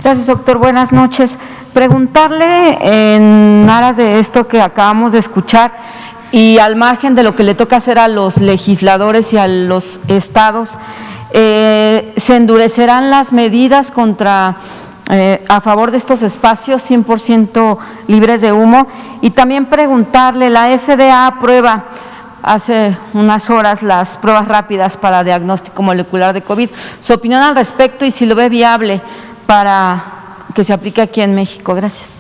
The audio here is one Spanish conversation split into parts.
Gracias, doctor. Buenas noches. Preguntarle, en aras de esto que acabamos de escuchar y al margen de lo que le toca hacer a los legisladores y a los estados, ¿se endurecerán las medidas a favor de estos espacios 100% libres de humo? Y también preguntarle, la FDA aprueba hace unas horas las pruebas rápidas para diagnóstico molecular de COVID. Su opinión al respecto y si lo ve viable para que se aplique aquí en México. Gracias.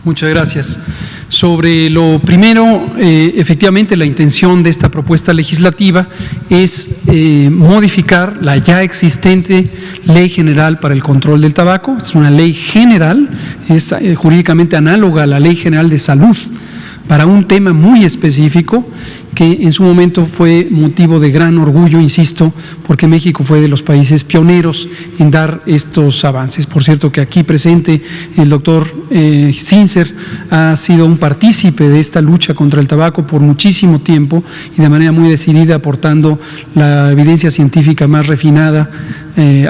Muchas gracias. Sobre lo primero, efectivamente la intención de esta propuesta legislativa es modificar la ya existente Ley General para el Control del Tabaco. Es una ley general, es jurídicamente análoga a la Ley General de Salud, para un tema muy específico que en su momento fue motivo de gran orgullo, insisto, porque México fue de los países pioneros en dar estos avances. Por cierto que aquí presente el doctor Zinsser ha sido un partícipe de esta lucha contra el tabaco por muchísimo tiempo y de manera muy decidida, aportando la evidencia científica más refinada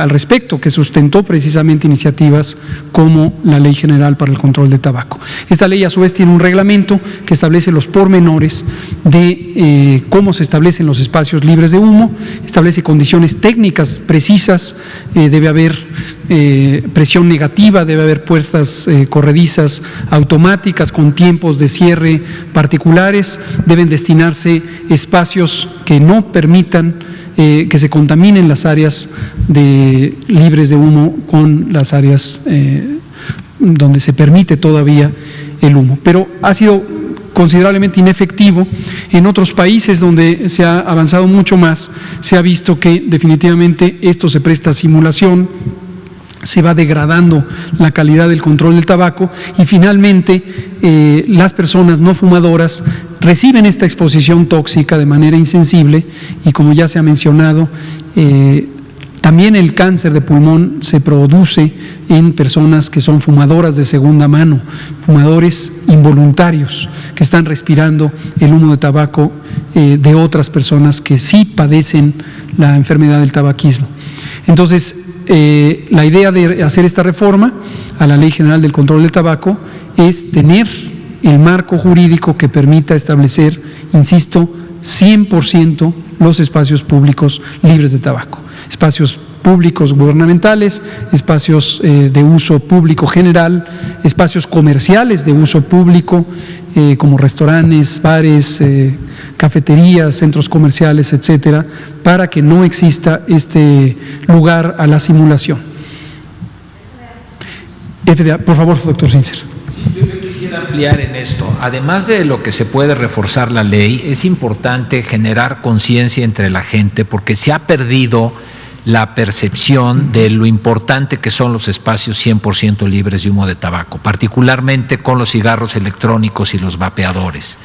al respecto, que sustentó precisamente iniciativas como la Ley General para el Control de Tabaco. Esta ley a su vez tiene un reglamento que establece los pormenores de cómo se establecen los espacios libres de humo, establece condiciones técnicas precisas, debe haber presión negativa, debe haber puertas corredizas automáticas con tiempos de cierre particulares, deben destinarse espacios que no permitan que se contaminen las áreas libres de humo con las áreas donde se permite todavía el humo. Pero ha sido considerablemente inefectivo. En otros países donde se ha avanzado mucho más, se ha visto que definitivamente esto se presta a simulación, se va degradando la calidad del control del tabaco y finalmente las personas no fumadoras reciben esta exposición tóxica de manera insensible y, como ya se ha mencionado, también el cáncer de pulmón se produce en personas que son fumadoras de segunda mano, fumadores involuntarios que están respirando el humo de tabaco de otras personas que sí padecen la enfermedad del tabaquismo. Entonces, la idea de hacer esta reforma a la Ley General del Control del Tabaco es tener el marco jurídico que permita establecer, insisto, 100% los espacios públicos libres de tabaco. Espacios públicos gubernamentales, espacios de uso público general, espacios comerciales de uso público, como restaurantes, bares, cafeterías, centros comerciales, etcétera, para que no exista este lugar a la simulación. FDA, por favor, doctor Zinsser. Sí, yo quisiera ampliar en esto. Además de lo que se puede reforzar la ley, es importante generar conciencia entre la gente, porque se ha perdido la percepción de lo importante que son los espacios 100% libres de humo de tabaco, particularmente con los cigarros electrónicos y los vapeadores.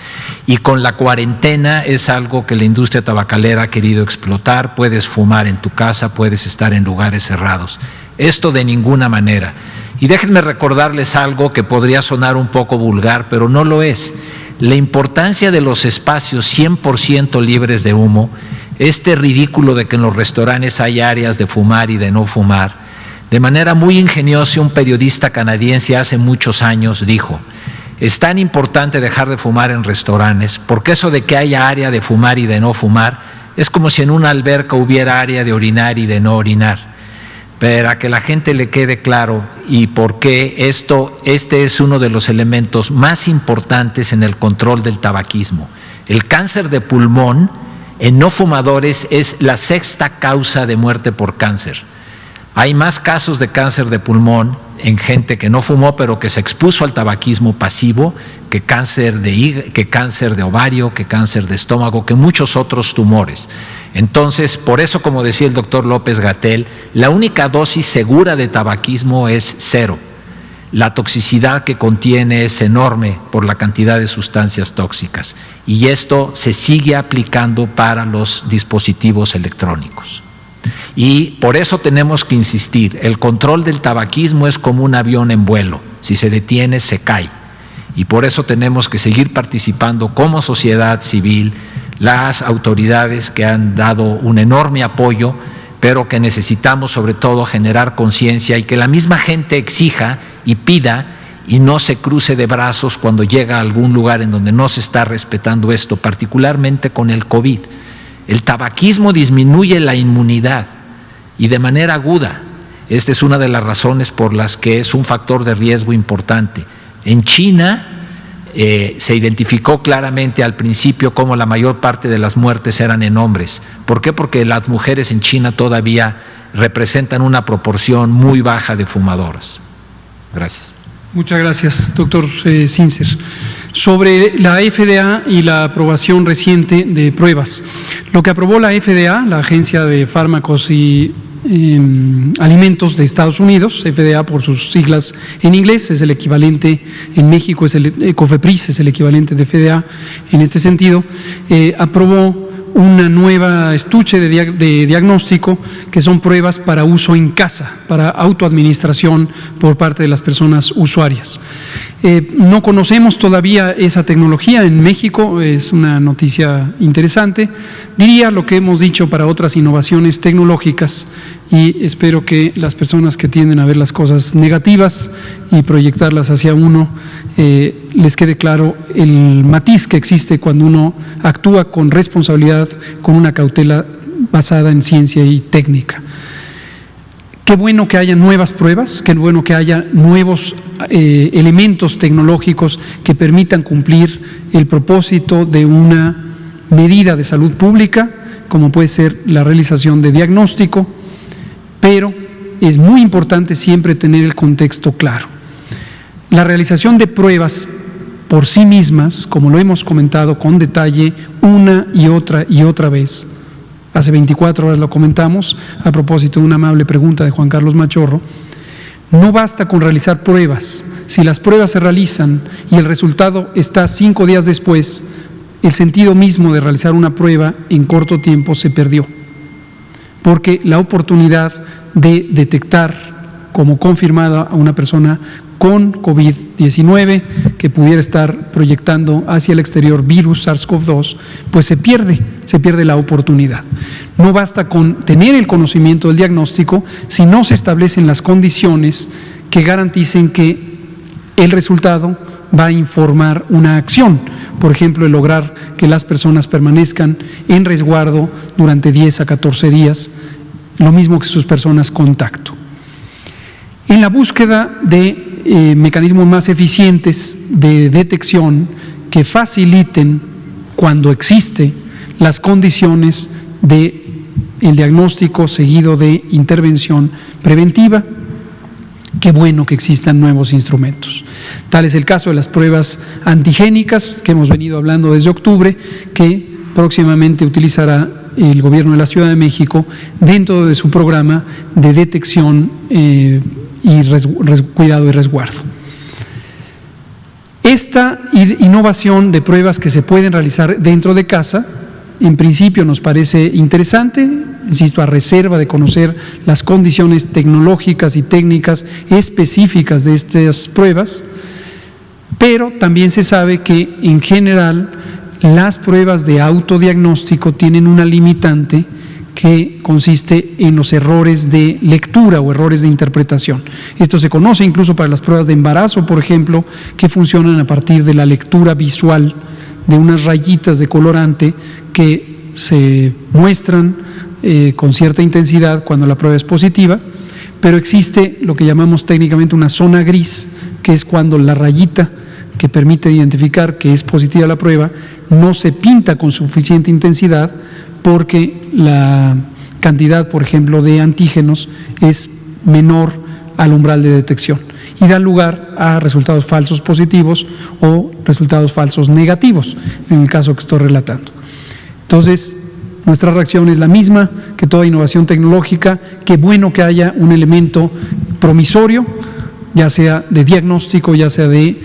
Y con la cuarentena es algo que la industria tabacalera ha querido explotar. Puedes fumar en tu casa, puedes estar en lugares cerrados. Esto de ninguna manera. Y déjenme recordarles algo que podría sonar un poco vulgar, pero no lo es. La importancia de los espacios 100% libres de humo, este ridículo de que en los restaurantes hay áreas de fumar y de no fumar. De manera muy ingeniosa, un periodista canadiense hace muchos años dijo: es tan importante dejar de fumar en restaurantes, porque eso de que haya área de fumar y de no fumar es como si en una alberca hubiera área de orinar y de no orinar. Para que la gente le quede claro y por qué este es uno de los elementos más importantes en el control del tabaquismo. El cáncer de pulmón en no fumadores es la 6ª causa de muerte por cáncer. Hay más casos de cáncer de pulmón en gente que no fumó pero que se expuso al tabaquismo pasivo que cáncer de ovario, que cáncer de estómago, que muchos otros tumores. Entonces, por eso, como decía el doctor López-Gatell, la única dosis segura de tabaquismo es 0. La toxicidad que contiene es enorme por la cantidad de sustancias tóxicas y esto se sigue aplicando para los dispositivos electrónicos. Y por eso tenemos que insistir, el control del tabaquismo es como un avión en vuelo, si se detiene se cae y por eso tenemos que seguir participando como sociedad civil, las autoridades que han dado un enorme apoyo, pero que necesitamos sobre todo generar conciencia y que la misma gente exija y pida y no se cruce de brazos cuando llega a algún lugar en donde no se está respetando esto, particularmente con el COVID. El tabaquismo disminuye la inmunidad y de manera aguda. Esta es una de las razones por las que es un factor de riesgo importante. En China se identificó claramente al principio cómo la mayor parte de las muertes eran en hombres. ¿Por qué? Porque las mujeres en China todavía representan una proporción muy baja de fumadoras. Gracias. Muchas gracias, doctor Sincer. Sobre la FDA y la aprobación reciente de pruebas. Lo que aprobó la FDA, la Agencia de Fármacos y Alimentos de Estados Unidos, FDA por sus siglas en inglés, es el equivalente, en México es el COFEPRIS, es el equivalente de FDA en este sentido, aprobó una nueva estuche de diagnóstico que son pruebas para uso en casa, para autoadministración por parte de las personas usuarias. No conocemos todavía esa tecnología en México, es una noticia interesante. Diría lo que hemos dicho para otras innovaciones tecnológicas y espero que las personas que tienden a ver las cosas negativas y proyectarlas hacia uno, les quede claro el matiz que existe cuando uno actúa con responsabilidad, con una cautela basada en ciencia y técnica. Qué bueno que haya nuevas pruebas, qué bueno que haya nuevos elementos tecnológicos que permitan cumplir el propósito de una medida de salud pública, como puede ser la realización de diagnóstico, pero es muy importante siempre tener el contexto claro. La realización de pruebas por sí mismas, como lo hemos comentado con detalle una y otra vez, hace 24 horas lo comentamos a propósito de una amable pregunta de Juan Carlos Machorro, no basta con realizar pruebas. Si las pruebas se realizan y el resultado está 5 días después, el sentido mismo de realizar una prueba en corto tiempo se perdió, porque la oportunidad de detectar como confirmada a una persona con COVID-19 que pudiera estar proyectando hacia el exterior virus SARS-CoV-2, pues se pierde la oportunidad. No basta con tener el conocimiento del diagnóstico si no se establecen las condiciones que garanticen que el resultado va a informar una acción. Por ejemplo, el lograr que las personas permanezcan en resguardo durante 10 a 14 días, lo mismo que sus personas contacto. En la búsqueda de mecanismos más eficientes de detección que faciliten, cuando existe, las condiciones del diagnóstico seguido de intervención preventiva, qué bueno que existan nuevos instrumentos. Tal es el caso de las pruebas antigénicas que hemos venido hablando desde octubre, que próximamente utilizará el Gobierno de la Ciudad de México dentro de su programa de detección y cuidado y resguardo. Esta innovación de pruebas que se pueden realizar dentro de casa, en principio nos parece interesante, insisto, a reserva de conocer las condiciones tecnológicas y técnicas específicas de estas pruebas, pero también se sabe que en general las pruebas de autodiagnóstico tienen una limitante que consiste en los errores de lectura o errores de interpretación. Esto se conoce incluso para las pruebas de embarazo, por ejemplo, que funcionan a partir de la lectura visual de unas rayitas de colorante que se muestran con cierta intensidad cuando la prueba es positiva, pero existe lo que llamamos técnicamente una zona gris, que es cuando la rayita que permite identificar que es positiva la prueba no se pinta con suficiente intensidad porque la cantidad, por ejemplo, de antígenos es menor al umbral de detección y da lugar a resultados falsos positivos o resultados falsos negativos, en el caso que estoy relatando. Entonces, nuestra reacción es la misma que toda innovación tecnológica. Qué bueno que haya un elemento promisorio, ya sea de diagnóstico, ya sea de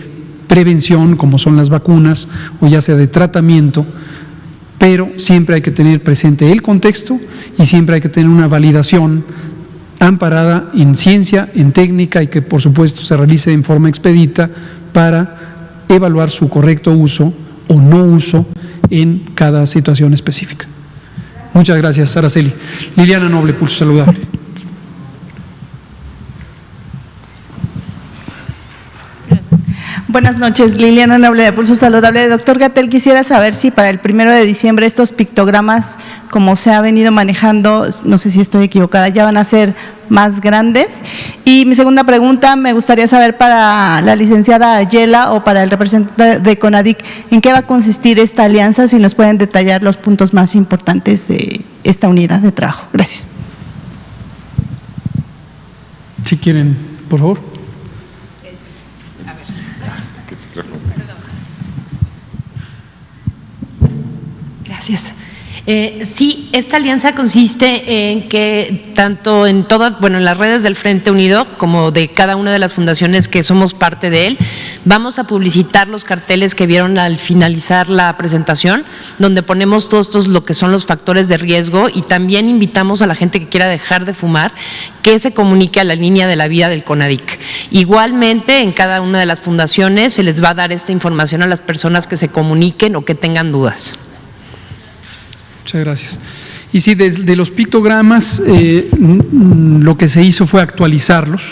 prevención, como son las vacunas, o ya sea de tratamiento, pero siempre hay que tener presente el contexto y siempre hay que tener una validación amparada en ciencia, en técnica y que por supuesto se realice en forma expedita para evaluar su correcto uso o no uso en cada situación específica. Muchas gracias, Araceli. Liliana Noble, Pulso Saludable. Buenas noches, Liliana Noble de Pulso Saludable. Doctor Gatell, quisiera saber si para el 1 de diciembre estos pictogramas, como se ha venido manejando, no sé si estoy equivocada, ya van a ser más grandes. Y mi segunda pregunta, me gustaría saber para la licenciada Ayala o para el representante de CONADIC, ¿en qué va a consistir esta alianza? Si nos pueden detallar los puntos más importantes de esta unidad de trabajo. Gracias. Si quieren, por favor. Gracias. Sí, esta alianza consiste en que tanto en todas, bueno, en las redes del Frente Unido como de cada una de las fundaciones que somos parte de él, vamos a publicitar los carteles que vieron al finalizar la presentación, donde ponemos todos estos lo que son los factores de riesgo, y también invitamos a la gente que quiera dejar de fumar que se comunique a la línea de la vida del CONADIC. Igualmente, en cada una de las fundaciones se les va a dar esta información a las personas que se comuniquen o que tengan dudas. Muchas gracias. Y sí, de los pictogramas, lo que se hizo fue actualizarlos,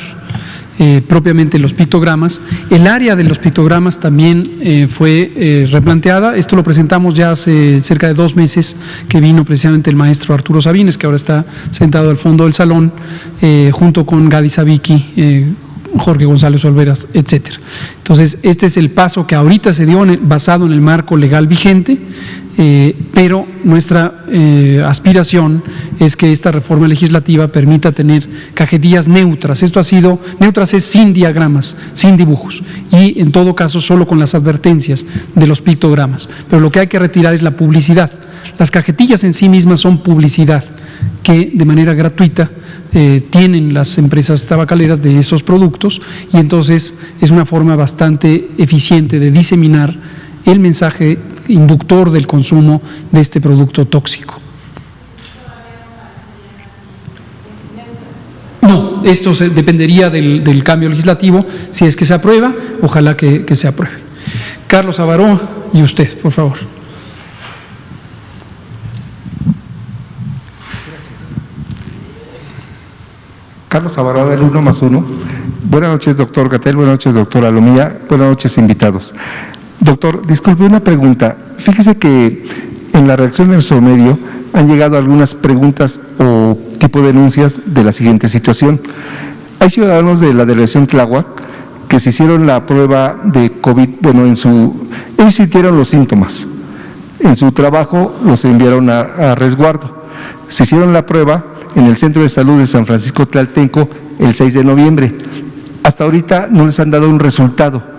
propiamente los pictogramas. El área de los pictogramas también fue replanteada. Esto lo presentamos ya hace cerca de 2 meses, que vino precisamente el maestro Arturo Sabines, que ahora está sentado al fondo del salón, junto con Gadi Sabiki, Jorge González Olveras, etcétera. Entonces, este es el paso que ahorita se dio basado en el marco legal vigente, pero nuestra aspiración es que esta reforma legislativa permita tener cajetillas neutras. Esto ha sido, neutras es sin diagramas, sin dibujos, y en todo caso solo con las advertencias de los pictogramas. Pero lo que hay que retirar es la publicidad. Las cajetillas en sí mismas son publicidad que de manera gratuita tienen las empresas tabacaleras de esos productos, y entonces es una forma bastante eficiente de diseminar el mensaje inductor del consumo de este producto tóxico. No, esto dependería del cambio legislativo, si es que se aprueba, ojalá que se apruebe. Carlos Avaroa, y usted, por favor. Carlos Avaroa, del 1+1. Buenas noches, doctor Gatell. Buenas noches, doctora Lomía. Buenas noches, invitados. Doctor, disculpe una pregunta. Fíjese que en la redacción del Somedio han llegado algunas preguntas o tipo de denuncias de la siguiente situación. Hay ciudadanos de la delegación Tláhuac que se hicieron la prueba de COVID, bueno, ellos sintieron los síntomas. En su trabajo los enviaron a resguardo. Se hicieron la prueba en el Centro de Salud de San Francisco Tlaltenco el 6 de noviembre. Hasta ahorita no les han dado un resultado.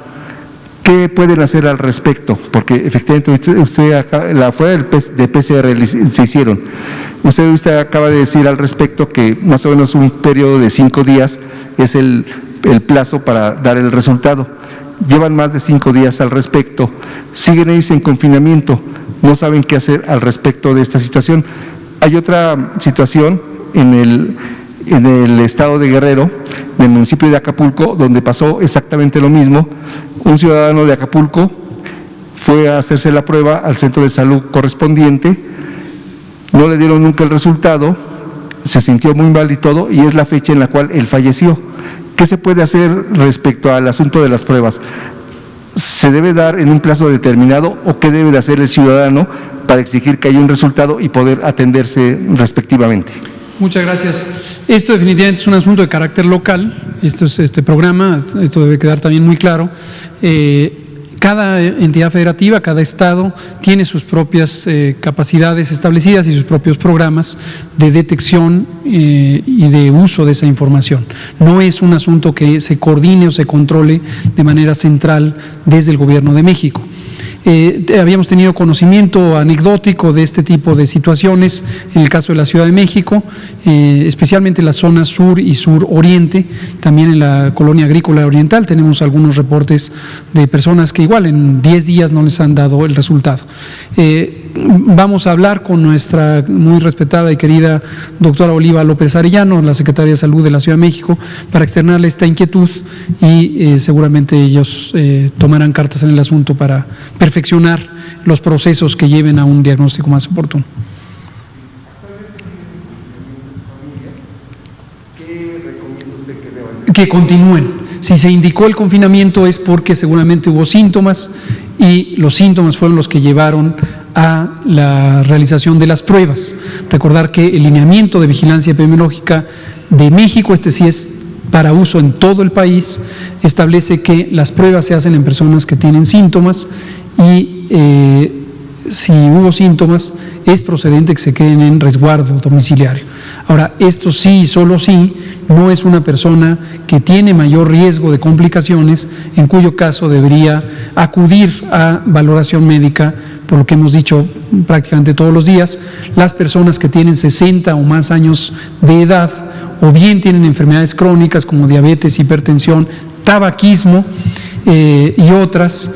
¿Qué pueden hacer al respecto? Porque efectivamente usted acá, la prueba de PCR se hicieron. Usted acaba de decir al respecto que más o menos un periodo de 5 días es el plazo para dar el resultado. Llevan más de 5 días al respecto. Siguen ellos en confinamiento. No saben qué hacer al respecto de esta situación. Hay otra situación en el estado de Guerrero, en el municipio de Acapulco, donde pasó exactamente lo mismo. Un ciudadano de Acapulco fue a hacerse la prueba al centro de salud correspondiente, no le dieron nunca el resultado, se sintió muy mal y todo, y es la fecha en la cual él falleció. ¿Qué se puede hacer respecto al asunto de las pruebas? ¿Se debe dar en un plazo determinado o qué debe de hacer el ciudadano para exigir que haya un resultado y poder atenderse respectivamente? Muchas gracias. Esto definitivamente es un asunto de carácter local. Este programa, esto debe quedar también muy claro. Cada entidad federativa, cada estado tiene sus propias capacidades establecidas y sus propios programas de detección y de uso de esa información. No es un asunto que se coordine o se controle de manera central desde el Gobierno de México. Habíamos tenido conocimiento anecdótico de este tipo de situaciones en el caso de la Ciudad de México, especialmente en la zona sur y suroriente, también en la colonia agrícola oriental tenemos algunos reportes de personas que igual en 10 días no les han dado el resultado. Vamos a hablar con nuestra muy respetada y querida doctora Oliva López Arellano, la secretaria de Salud de la Ciudad de México, para externarle esta inquietud y seguramente ellos tomarán cartas en el asunto para perfeccionar los procesos que lleven a un diagnóstico más oportuno. que continúen. Si se indicó el confinamiento es porque seguramente hubo síntomas y los síntomas fueron los que llevaron a la realización de las pruebas. Recordar que el lineamiento de vigilancia epidemiológica de México, este sí es para uso en todo el país, establece que las pruebas se hacen en personas que tienen síntomas y si hubo síntomas es procedente que se queden en resguardo domiciliario. Ahora, esto sí y solo sí no es una persona que tiene mayor riesgo de complicaciones, en cuyo caso debería acudir a valoración médica, por lo que hemos dicho prácticamente todos los días. Las personas que tienen 60 o más años de edad o bien tienen enfermedades crónicas como diabetes, hipertensión, tabaquismo y otras,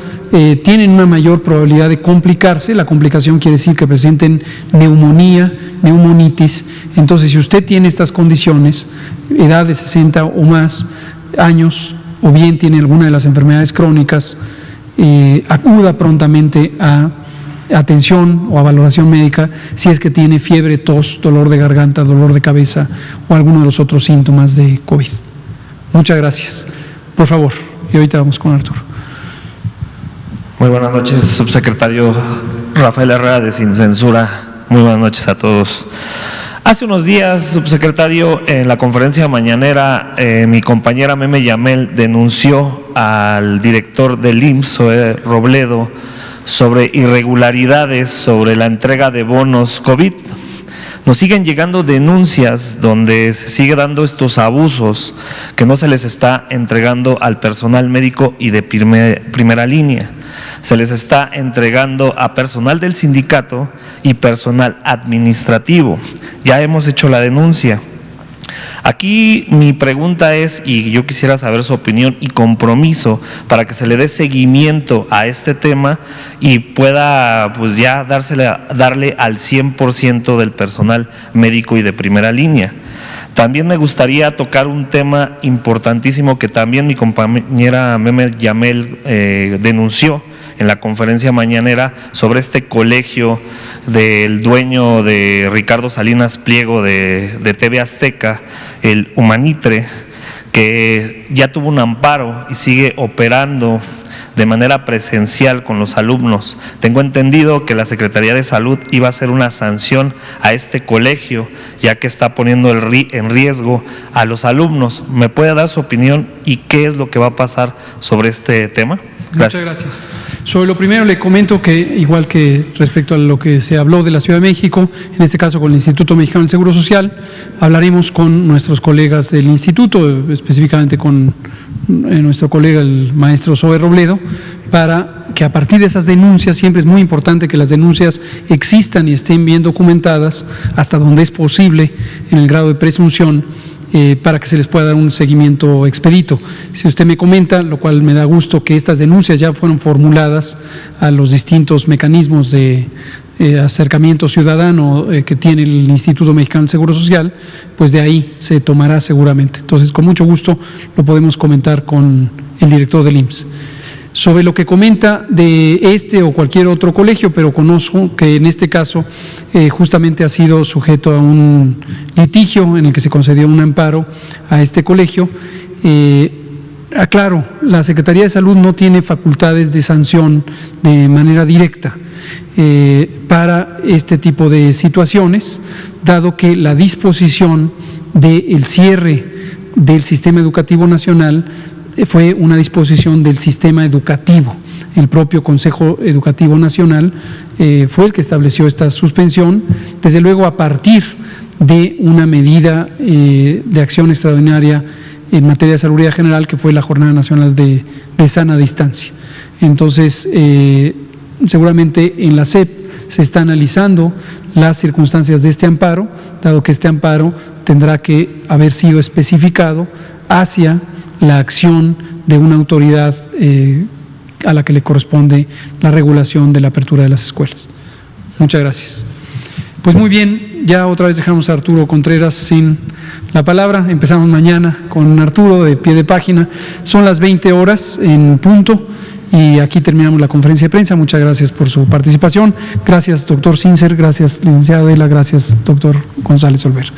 tienen una mayor probabilidad de complicarse. La complicación quiere decir que presenten neumonía, neumonitis. Entonces, si usted tiene estas condiciones, edad de 60 o más años, o bien tiene alguna de las enfermedades crónicas, acuda prontamente a atención o a valoración médica si es que tiene fiebre, tos, dolor de garganta, dolor de cabeza o alguno de los otros síntomas de COVID. Muchas gracias. Por favor, y ahorita vamos con Arturo. Muy buenas noches, subsecretario Rafael Herrera de Sin Censura. Muy buenas noches a todos. Hace unos días, subsecretario, en la conferencia mañanera, mi compañera Meme Yamel denunció al director del IMSS, Zoe Robledo, sobre irregularidades sobre la entrega de bonos COVID. Nos siguen llegando denuncias donde se sigue dando estos abusos que no se les está entregando al personal médico y de primera línea. Se les está entregando a personal del sindicato y personal administrativo. Ya hemos hecho la denuncia. Aquí mi pregunta es, y yo quisiera saber su opinión y compromiso para que se le dé seguimiento a este tema y pueda pues ya darle al 100% del personal médico y de primera línea. También me gustaría tocar un tema importantísimo que también mi compañera Meme Yamel denunció en la conferencia mañanera sobre este colegio del dueño de Ricardo Salinas Pliego de TV Azteca, el Humanitre, que ya tuvo un amparo y sigue operando de manera presencial con los alumnos. Tengo entendido que la Secretaría de Salud iba a hacer una sanción a este colegio, ya que está poniendo en riesgo a los alumnos. ¿Me puede dar su opinión y qué es lo que va a pasar sobre este tema? Gracias. Muchas gracias. Sobre lo primero le comento que, igual que respecto a lo que se habló de la Ciudad de México, en este caso con el Instituto Mexicano del Seguro Social, hablaremos con nuestros colegas del instituto, específicamente con nuestro colega el maestro Zoe Robledo, para que a partir de esas denuncias, siempre es muy importante que las denuncias existan y estén bien documentadas hasta donde es posible en el grado de presunción, para que se les pueda dar un seguimiento expedito. Si usted me comenta, lo cual me da gusto, que estas denuncias ya fueron formuladas a los distintos mecanismos de acercamiento ciudadano que tiene el Instituto Mexicano del Seguro Social, pues de ahí se tomará seguramente. Entonces, con mucho gusto lo podemos comentar con el director del IMSS. Sobre lo que comenta de este o cualquier otro colegio, pero conozco que en este caso justamente ha sido sujeto a un litigio en el que se concedió un amparo a este colegio. Aclaro, la Secretaría de Salud no tiene facultades de sanción de manera directa para este tipo de situaciones, dado que la disposición del cierre del sistema educativo nacional fue una disposición del sistema educativo. El propio Consejo Educativo Nacional fue el que estableció esta suspensión, desde luego a partir de una medida de acción extraordinaria en materia de salubridad general, que fue la Jornada Nacional de Sana Distancia. Entonces, seguramente en la SEP se está analizando las circunstancias de este amparo, dado que este amparo tendrá que haber sido especificado hacia la acción de una autoridad a la que le corresponde la regulación de la apertura de las escuelas. Muchas gracias. Pues muy bien, ya otra vez dejamos a Arturo Contreras sin la palabra. Empezamos mañana con Arturo de pie de página. Son las 20 horas en punto y aquí terminamos la conferencia de prensa. Muchas gracias por su participación. Gracias, doctor Sincer. Gracias, licenciada Adela. Gracias, doctor González Olver.